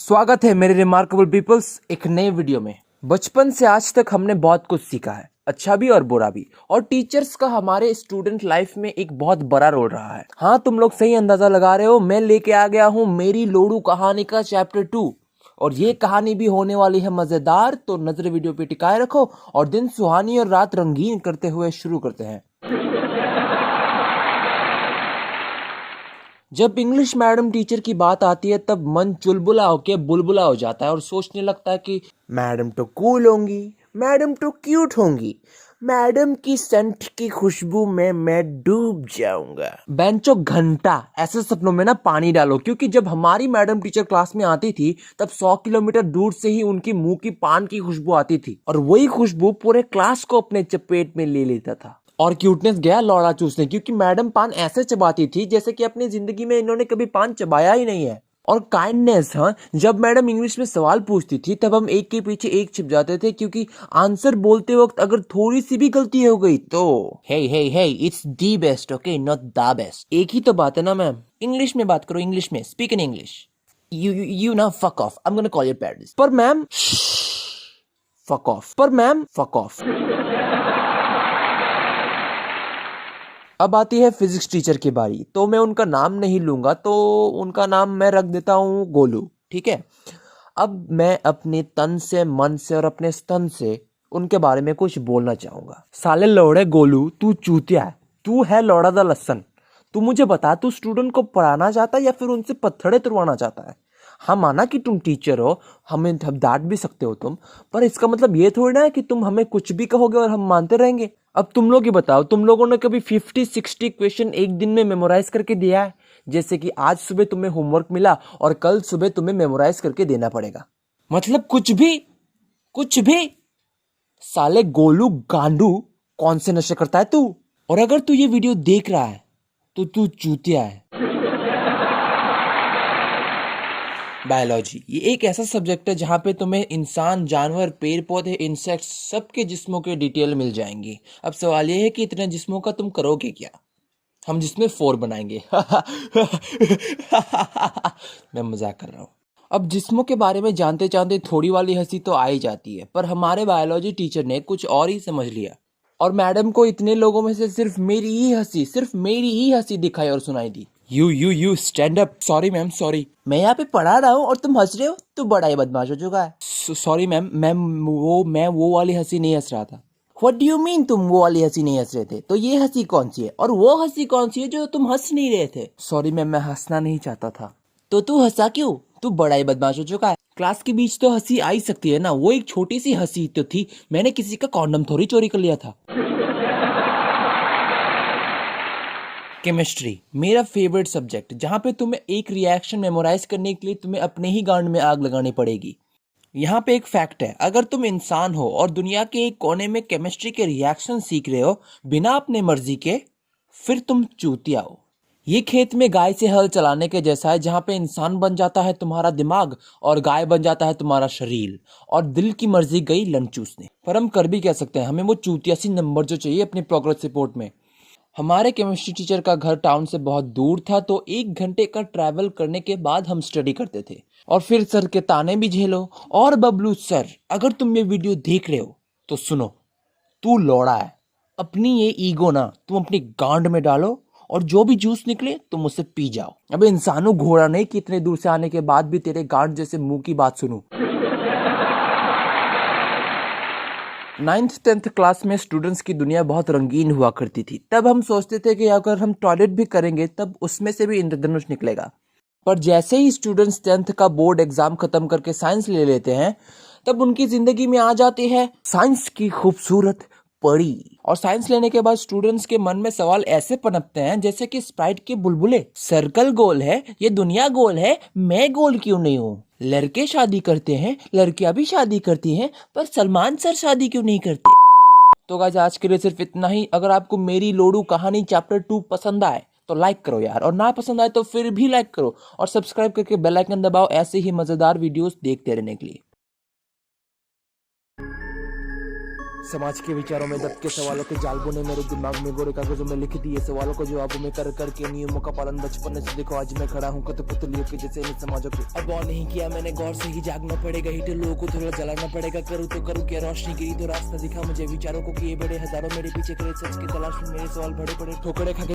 स्वागत है मेरे रिमार्केबल पीपल्स एक नए वीडियो में। बचपन से आज तक हमने बहुत कुछ सीखा है, अच्छा भी और बुरा भी, और टीचर्स का हमारे स्टूडेंट लाइफ में एक बहुत बड़ा रोल रहा है। हाँ, तुम लोग सही अंदाजा लगा रहे हो, मैं लेके आ गया हूँ मेरी लोडू कहानी का चैप्टर 2 और ये कहानी भी होने वाली है मजेदार। तो नजर वीडियो पे टिकाए रखो और दिन सुहानी और रात रंगीन करते हुए शुरू करते हैं। जब इंग्लिश मैडम टीचर की बात आती है तब मन चुलबुला होके बुलबुला हो जाता है और सोचने लगता है कि मैडम तो कूल होंगी, मैडम तो क्यूट होंगी, मैडम की सेंट की खुशबू में मैं डूब जाऊंगा। बेंचो घंटा ऐसे सपनों में ना पानी डालो, क्योंकि जब हमारी मैडम टीचर क्लास में आती थी तब 100 किलोमीटर दूर से ही उनकी मुंह की पान की खुशबू आती थी और वही खुशबू पूरे क्लास को अपने चपेट में ले लेता था। और क्यूटनेस गया लौड़ा चूसने, क्योंकि मैडम पान ऐसे चबाती थी जैसे कि अपनी जिंदगी में इन्होंने कभी पान चबाया ही नहीं है। और काइंडनेस, हाँ, जब मैडम इंग्लिश में सवाल पूछती थी तब हम एक के पीछे एक छिप जाते थे, क्योंकि आंसर बोलते वक्त अगर थोड़ी सी भी गलती हो गई तो hey it's the best, okay, not the best. एक ही तो बात है ना मैम, इंग्लिश में बात करो, इंग्लिश में, स्पीक इन इंग्लिश। यू ना fuck off, I am gonna call your parents. पर मैम फक ऑफ, पर मैम फक ऑफ। अब आती है फिजिक्स टीचर की बारी, तो मैं उनका नाम नहीं लूंगा, तो उनका नाम मैं रख देता हूँ गोलू, ठीक है। अब मैं अपने तन से, मन से और अपने स्तन से उनके बारे में कुछ बोलना चाहूंगा। साले लौड़े गोलू, तू चूतिया है, तू है लौड़ा दा लसन। तू मुझे बता, तू स्टूडेंट को पढ़ाना चाहता है या फिर उनसे पत्थड़े तुड़वाना चाहता है? हाँ, माना कि तुम टीचर हो, हमें डांट भी सकते हो तुम, पर इसका मतलब ये थोड़ी ना है कि तुम हमें कुछ भी कहोगे और हम मानते रहेंगे। अब तुम लोग ही बताओ, तुम लोगों ने कभी 50-60 क्वेश्चन एक दिन में मेमोराइज करके दिया है? जैसे कि आज सुबह तुम्हें होमवर्क मिला और कल सुबह तुम्हें मेमोराइज करके देना पड़ेगा। मतलब कुछ भी, कुछ भी। साले गोलू गांडू, कौन से नशे करता है तू? और अगर तू ये वीडियो देख रहा है तो तू चूतिया है। बायोलॉजी ये एक ऐसा सब्जेक्ट है जहाँ पे तुम्हें इंसान, जानवर, पेड़ पौधे, इंसेक्ट्स सबके जिस्मों के डिटेल मिल जाएंगी। अब सवाल ये है कि इतने जिस्मों का तुम करोगे क्या? हम जिसमें 4 बनाएंगे। मैं मजाक कर रहा हूँ। अब जिस्मों के बारे में जानते जानते थोड़ी वाली हंसी तो आ ही जाती है, पर हमारे बायोलॉजी टीचर ने कुछ और ही समझ लिया और मैडम को इतने लोगों में से सिर्फ मेरी ही हंसी दिखाई और सुनाई दी। You stand up. Sorry ma'am, sorry. मैं यहाँ पे पढ़ा रहा हूँ और तुम हंस रहे हो, तू बड़ा ही बदमाश हो चुका है। सॉरी मैम, मैं वो वाली हंसी नहीं हंस रहा था। What do you mean तुम वो वाली हंसी नहीं हंस रहे थे? तो ये हंसी कौन सी है और वो हंसी कौन सी है जो तुम हंस नहीं रहे थे? सॉरी मैम, मैं हंसना नहीं चाहता था। तो तू हंसा क्यों? तू बड़ा ही बदमाश हो चुका है। क्लास के बीच तो हंसी आ ही सकती है ना, वो एक छोटी सी हंसी तो थी, मैंने किसी का कॉन्डम थोड़ी चोरी कर लिया था। केमिस्ट्री मेरा फेवरेट सब्जेक्ट, जहाँ पे तुम्हें एक रिएक्शन मेमोराइज करने के लिए तुम्हें अपने ही गांड में आग लगानी पड़ेगी। यहाँ पे एक फैक्ट है, अगर तुम इंसान हो और दुनिया के एक कोने में केमिस्ट्री के रिएक्शन सीख रहे हो बिना अपने मर्जी के, फिर तुम चूतिया हो। ये खेत में गाय से हल चलाने के जैसा है, जहाँ पे इंसान बन जाता है तुम्हारा दिमाग और गाय बन जाता है तुम्हारा शरीर और दिल की मर्जी गई लन चूसने। पर हम कर भी कह सकते हैं, हमें वो चूतिया सी नंबर जो चाहिए अपनी प्रोग्रेस रिपोर्ट में। हमारे केमिस्ट्री टीचर का घर टाउन से बहुत दूर था, तो 1 घंटे का ट्रैवल करने के बाद हम स्टडी करते थे और फिर सर के ताने भी झेलो। और बबलू सर, अगर तुम ये वीडियो देख रहे हो तो सुनो, तू लौड़ा है, अपनी ये ईगो ना तुम अपनी गांड में डालो और जो भी जूस निकले तुम उसे पी जाओ। अब इंसानों घोड़ा नहीं कि इतने दूर से आने के बाद भी तेरे गांड जैसे मुंह की बात सुनूं। 9th 10th क्लास में स्टूडेंट्स की दुनिया बहुत रंगीन हुआ करती थी। तब हम सोचते थे कि अगर हम टॉयलेट भी करेंगे तब उसमें से भी इंद्रधनुष निकलेगा। पर जैसे ही स्टूडेंट्स 10th का बोर्ड एग्जाम खत्म करके साइंस ले लेते हैं, तब उनकी जिंदगी में आ जाती है साइंस की खूबसूरत परी। और साइंस लेने के बाद स्टूडेंट्स के मन में सवाल ऐसे पनपते हैं जैसे कि स्प्राइट के बुलबुले। सर्कल गोल है, ये दुनिया गोल है, मैं गोल क्यों नहीं हूँ? लड़के शादी करते हैं, लड़कियां भी शादी करती हैं, पर सलमान सर शादी क्यों नहीं करते? तो गाइस, आज के लिए सिर्फ इतना ही। अगर आपको मेरी लोडू कहानी चैप्टर 2 पसंद आए तो लाइक करो यार, और ना पसंद आए तो फिर भी लाइक करो और सब्सक्राइब करके बेल आइकन दबाओ ऐसे ही मजेदार वीडियोस देखते रहने के लिए। समाज के विचारों में दब के सवालों के जाल बुने मेरे दिमाग में, गोरे कागजों में लिख दिए सवालों को जवाबों में कर करके नियमों का पालन बचपन से देखो आज मैं खड़ा हूँ कठपुतलियों के जैसे इन समाजों के। अब और नहीं किया मैंने गौर से ही जागना पड़ेगा, हीटर लोगों को थोड़ा जलाना पड़ेगा, करूँ तो करूँ क्या, रोशनी गिरी तो रास्ता दिखा मुझे, विचारों को किए बड़े हजारों मेरे पीछे करे, सच की तलाश में मेरे सवाल बड़े बड़े ठोकरे खा के